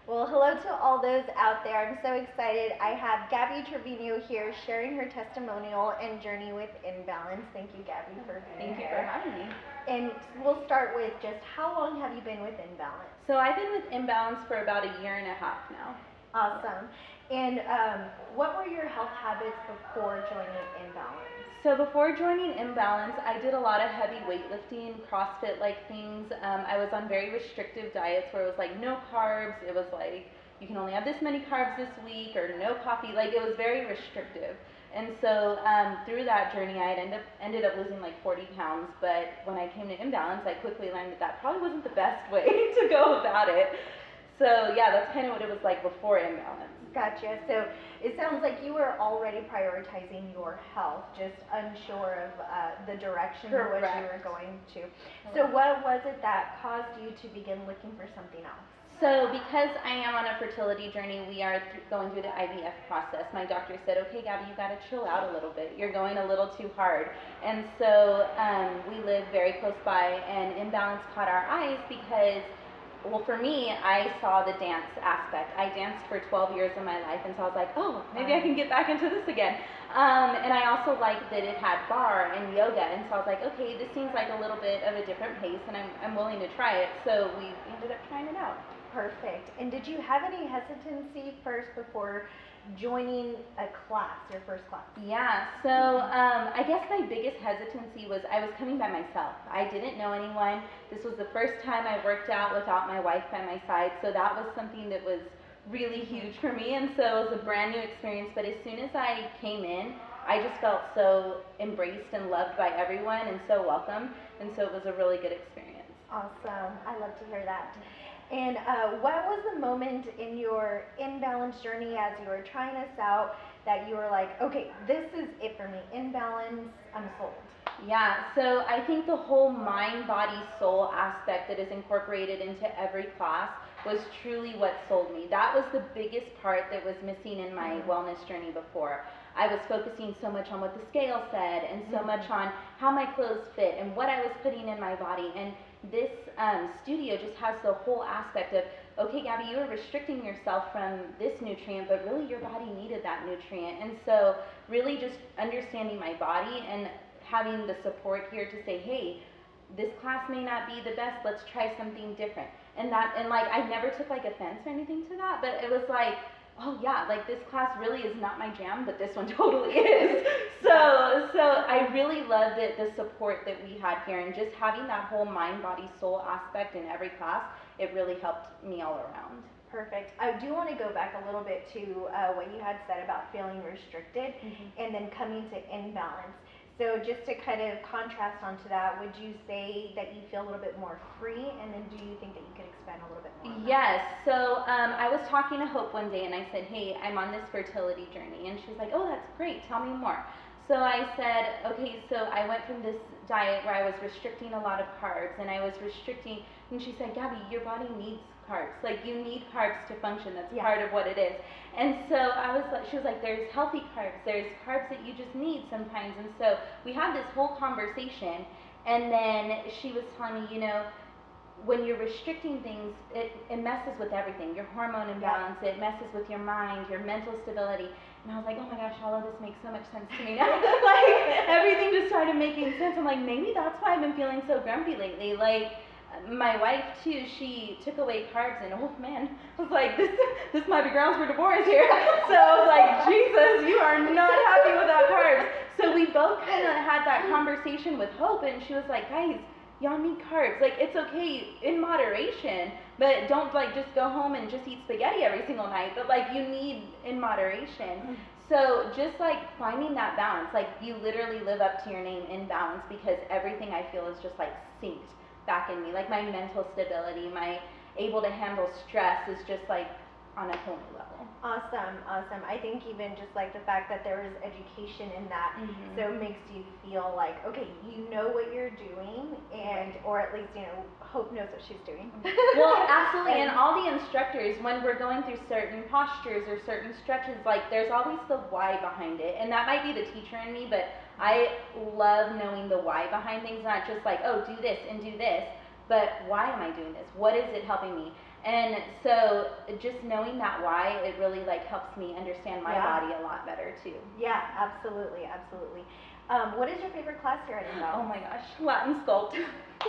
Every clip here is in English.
Well, hello to all those out there. I'm so excited. I have Gabby Trevino here sharing her testimonial and journey with Imbalance. Thank you, Gabby, for being Thank you here. for having me. And we'll start with just how long have you been with Imbalance? So I've been with Imbalance for about a year and a half now. Awesome. And what were your health habits before joining Imbalance? So before joining Imbalance, I did a lot of heavy weightlifting, CrossFit-like things. I was on very restrictive diets where it was like no carbs. It was like you can only have this many carbs this week or no coffee. Like it was very restrictive. And so through that journey, I had ended up losing like 40 pounds. But when I came to Imbalance, I quickly learned that that probably wasn't the best way to go about it. So yeah, that's kind of what it was like before Imbalance. Gotcha. So it sounds like you were already prioritizing your health, just unsure of the direction in which you were going to. So what was it that caused you to begin looking for something else? So because I am on a fertility journey, we are going through the IVF process. My doctor said, okay, Gabby, you got to chill out a little bit. You're going a little too hard. And so we live very close by, and Imbalance caught our eyes because, well, for me, I saw the dance aspect. I danced for 12 years of my life, and so I was like, oh, maybe I can get back into this again. And I also liked that it had bar and yoga, and so I was like, okay, this seems like a little bit of a different pace, and I'm willing to try it. So we ended up trying it out. Perfect. And did you have any hesitancy first before joining a class, your first class? Yeah, so I guess my biggest hesitancy was I was coming by myself. I didn't know anyone. This was the first time I worked out without my wife by my side, so that was something that was really huge for me, and so it was a brand new experience. But as soon as I came in, I just felt so embraced and loved by everyone and so welcome, and so it was a really good experience. Awesome. I love to hear that. And what was the moment in your Imbalance journey as you were trying this out that you were like, okay, this is it for me, Imbalance, I'm sold? Yeah, so I think the whole mind, body, soul aspect that is incorporated into every class was truly what sold me. That was the biggest part that was missing in my wellness journey before. I was focusing so much on what the scale said and so much on how my clothes fit and what I was putting in my body. And this studio just has the whole aspect of, okay, Gabby, you were restricting yourself from this nutrient, but really your body needed that nutrient. And so really just understanding my body and having the support here to say, hey, this class may not be the best, let's try something different. And like I never took like offense or anything to that, but it was like, oh yeah, like this class really is not my jam, but this one totally is. So I really loved the support that we had here, and just having that whole mind, body, soul aspect in every class, it really helped me all around. Perfect. I do want to go back a little bit to what you had said about feeling restricted and then coming to Imbalance. So just to kind of contrast onto that, would you say that you feel a little bit more free, and then do you think that you could expand a little bit more on that? Yes, so I was talking to Hope one day and I said, hey, I'm on this fertility journey, and she's like, oh, that's great, tell me more. So I said, okay, so I went from this diet where I was restricting a lot of carbs, and I was restricting, and she said, Gabby, your body needs carbs. Like, you need carbs to function. That's part of what it is. And so I was like, she was like, there's healthy carbs, there's carbs that you just need sometimes. And so we had this whole conversation, and then she was telling me, you know, when you're restricting things, it messes with everything. Your hormone imbalance, it messes with your mind, your mental stability. And I was like, oh my gosh, all of this makes so much sense to me now. Like, everything just started making sense. I'm like, maybe that's why I've been feeling so grumpy lately. Like, my wife too, she took away carbs, and oh man, I was like, this might be grounds for divorce here. So I was like, Jesus, you are not happy without carbs. So we both kind of had that conversation with Hope, and she was like, guys, y'all need carbs. Like, it's okay in moderation, but don't like just go home and just eat spaghetti every single night. But like, you need in moderation. So just like finding that balance, like you literally live up to your name, in balance, because everything I feel is just like synced back in me. Like my mental stability, my able to handle stress is just like on a whole new level. Awesome, awesome. I think even just like the fact that there is education in that, so it makes you feel like, okay, you know what you're doing, and or at least, you know, Hope knows what she's doing. Well, absolutely. And all the instructors, when we're going through certain postures or certain stretches, like there's always the why behind it. And that might be the teacher in me, but I love knowing the why behind things, not just like, oh, do this and do this, but why am I doing this? What is it helping me? And so just knowing that why, it really like helps me understand my body a lot better too. Yeah, absolutely, absolutely. What is your favorite class here at Imbalance? Oh my gosh, Latin Sculpt.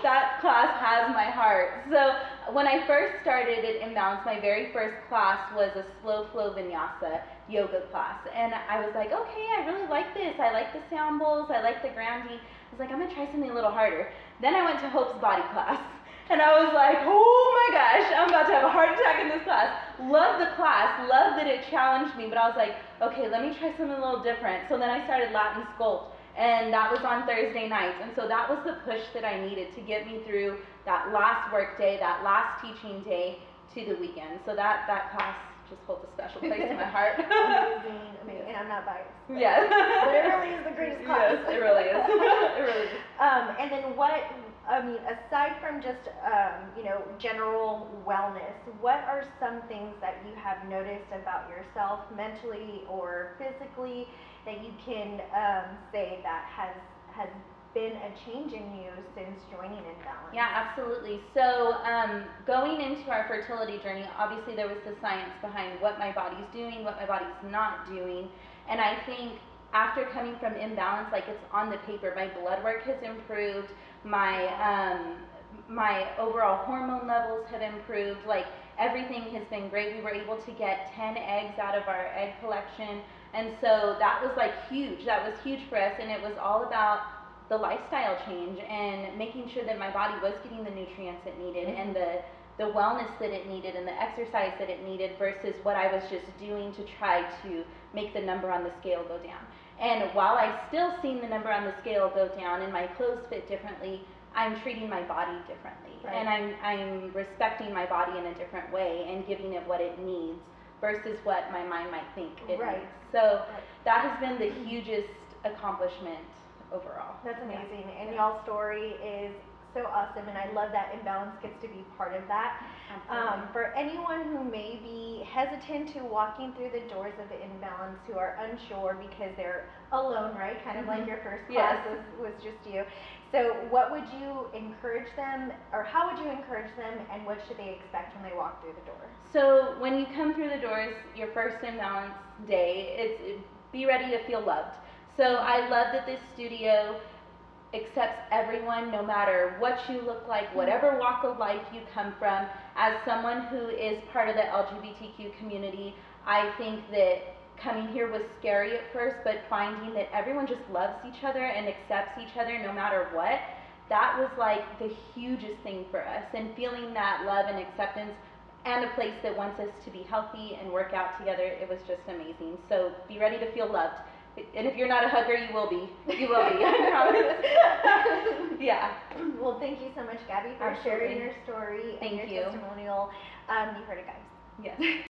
That class has my heart. So when I first started at Imbalance, my very first class was a slow flow vinyasa yoga class. And I was like, okay, I really like this. I like the sound bowls. I like the grounding. I was like, I'm going to try something a little harder. Then I went to Hope's body class. And I was like, oh my gosh, I'm about to have a heart attack in this class. Loved the class, loved that it challenged me, but I was like, okay, let me try something a little different. So then I started Latin Sculpt, and that was on Thursday nights. And so that was the push that I needed to get me through that last work day, that last teaching day to the weekend. So that class just holds a special place in my heart. Amazing, amazing. And I'm not biased. Yes. But it really is the greatest class. Yes, it really is. It really is. And then aside from just, general wellness, what are some things that you have noticed about yourself mentally or physically that you can say that has been a change in you since joining Imbalance? Yeah, absolutely. So going into our fertility journey, obviously there was the science behind what my body's doing, what my body's not doing. And I think after coming from Imbalance, like it's on the paper, my blood work has improved, my overall hormone levels have improved, like everything has been great. We were able to get 10 eggs out of our egg collection, and so that was like huge. That was huge for us, and it was all about the lifestyle change and making sure that my body was getting the nutrients it needed and the wellness that it needed and the exercise that it needed versus what I was just doing to try to make the number on the scale go down. And while I've still seen the number on the scale go down and my clothes fit differently, I'm treating my body differently. Right. And I'm respecting my body in a different way and giving it what it needs versus what my mind might think it needs. So that has been the hugest accomplishment overall. That's amazing. And y'all's story is so awesome, and I love that Imbalance gets to be part of that. For anyone who may be hesitant to walking through the doors of Imbalance, who are unsure because they're alone, right? Kind of like your first class was just you. So what would you encourage them, or how would you encourage them, and what should they expect when they walk through the door? So when you come through the doors, your first Imbalance day, be ready to feel loved. So I love that this studio accepts everyone, no matter what you look like, whatever walk of life you come from. As someone who is part of the LGBTQ community, I think that coming here was scary at first, but finding that everyone just loves each other and accepts each other no matter what, that was like the hugest thing for us. And feeling that love and acceptance and a place that wants us to be healthy and work out together, it was just amazing. So be ready to feel loved. And if you're not a hugger, you will be. You will be, I promise. Yeah. Well, thank you so much, Gabby, for sharing your story and your testimonial. You heard it, guys. Yes.